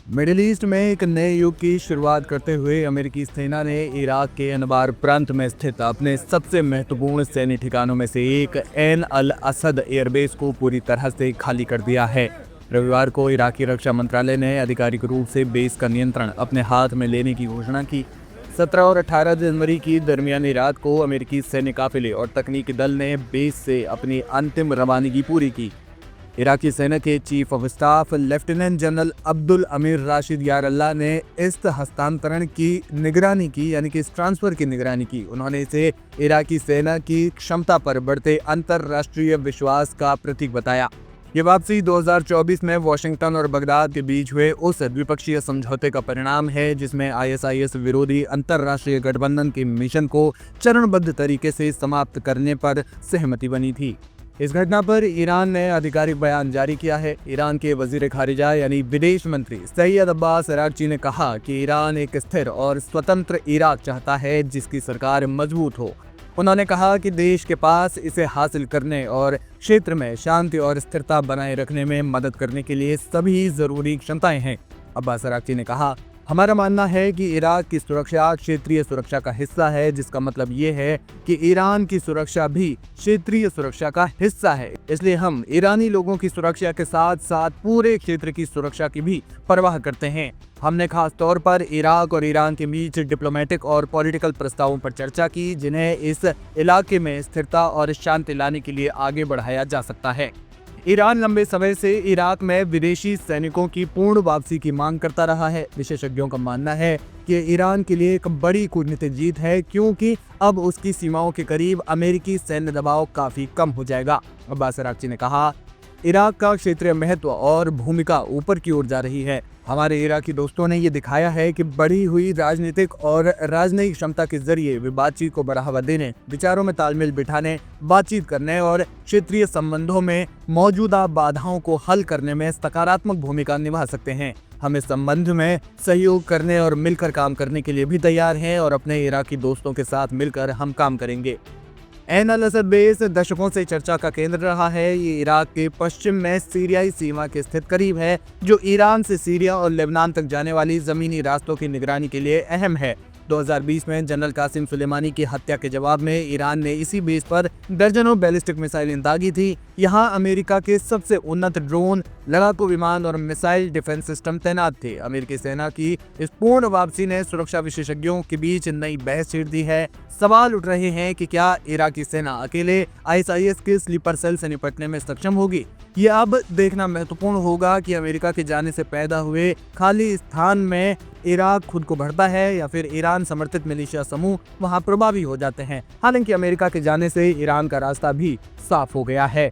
Middle east में एक नए युग की शुरुआत करते हुए अमेरिकी सेना ने इराक के अनबार प्रांत में स्थित अपने सबसे महत्वपूर्ण सैन्य ठिकानों में से एक एन अल असद एयरबेस को पूरी तरह से खाली कर दिया है। रविवार को इराकी रक्षा मंत्रालय ने आधिकारिक रूप से बेस का नियंत्रण अपने हाथ में लेने की घोषणा की। 17 और 18 जनवरी की दरमियानी रात को अमेरिकी सैन्य काफिले और तकनीकी दल ने बेस से अपनी अंतिम रवानगी पूरी की। इराकी सेना के chief of staff lieutenant general Abdul अमीर राशिद यारल्लाह ने इस हस्तांतरण की निगरानी की, यानी कि इस ट्रांसफर की निगरानी की। उन्होंने इसे इराकी सेना की क्षमता पर बढ़ते अंतर्राष्ट्रीय विश्वास का प्रतीक बताया। ये वापसी 2024 में वॉशिंगटन और बगदाद के बीच हुए उस द्विपक्षीय समझौते का परिणाम है जिसमें ISIS विरोधी अंतर्राष्ट्रीय गठबंधन के मिशन को चरणबद्ध तरीके से समाप्त करने पर सहमति बनी थी। इस घटना पर ईरान ने आधिकारिक बयान जारी किया है। ईरान के वजीर खारिजा यानी विदेश मंत्री सैयद अब्बास अरागची ने कहा कि ईरान एक स्थिर और स्वतंत्र इराक चाहता है जिसकी सरकार मजबूत हो। उन्होंने कहा कि देश के पास इसे हासिल करने और क्षेत्र में शांति और स्थिरता बनाए रखने में मदद करने के लिए सभी जरूरी क्षमताएं हैं। अब्बास अरागची ने कहा, हमारा मानना है कि इराक की सुरक्षा क्षेत्रीय सुरक्षा का हिस्सा है, जिसका मतलब ये है कि ईरान की सुरक्षा भी क्षेत्रीय सुरक्षा का हिस्सा है। इसलिए हम ईरानी लोगों की सुरक्षा के साथ साथ पूरे क्षेत्र की सुरक्षा की भी परवाह करते हैं। हमने खास तौर पर इराक और ईरान के बीच डिप्लोमेटिक और पॉलिटिकल प्रस्तावों पर चर्चा की, जिन्हें इस इलाके में स्थिरता और शांति लाने के लिए आगे बढ़ाया जा सकता है। ईरान लंबे समय से इराक में विदेशी सैनिकों की पूर्ण वापसी की मांग करता रहा है। विशेषज्ञों का मानना है कि ईरान के लिए एक बड़ी कूटनीतिक जीत है, क्योंकि अब उसकी सीमाओं के करीब अमेरिकी सैन्य दबाव काफी कम हो जाएगा। अब्बास अरागची ने कहा, इराक का क्षेत्रीय महत्व और भूमिका ऊपर की ओर जा रही है। हमारे इराकी दोस्तों ने ये दिखाया है कि बढ़ी हुई राजनीतिक और राजनयिक क्षमता के जरिए वे बातचीत को बढ़ावा देने, विचारों में तालमेल बिठाने, बातचीत करने और क्षेत्रीय संबंधों में मौजूदा बाधाओं को हल करने में सकारात्मक भूमिका निभा सकते हैं। हम इस संबंध में सहयोग करने और मिलकर काम करने के लिए भी तैयार हैं और अपने इराकी दोस्तों के साथ मिलकर हम काम करेंगे। एन अल असद बेस दशकों से चर्चा का केंद्र रहा है। ये इराक के पश्चिम में सीरियाई सीमा के स्थित करीब है, जो ईरान से सीरिया और लेबनान तक जाने वाली जमीनी रास्तों की निगरानी के लिए अहम है। 2020 में जनरल कासिम सुलेमानी की हत्या के जवाब में ईरान ने इसी बेस पर दर्जनों बैलिस्टिक मिसाइलें दागी थी। यहाँ अमेरिका के सबसे उन्नत ड्रोन, लड़ाकू विमान और मिसाइल डिफेंस सिस्टम तैनात थे। अमेरिकी सेना की इस पूर्ण वापसी ने सुरक्षा विशेषज्ञों के बीच नई बहस छेड़ दी है। सवाल उठ रहे हैं कि क्या इराकी सेना अकेले ISIS के स्लीपर सेल से निपटने में सक्षम होगी। ये अब देखना महत्वपूर्ण होगा कि अमेरिका के जाने से पैदा हुए खाली स्थान में इराक खुद को बढ़ता है या फिर ईरान समर्थित मिलिशिया समूह वहां प्रभावी हो जाते हैं। हालांकि अमेरिका के जाने से ईरान का रास्ता भी साफ हो गया है।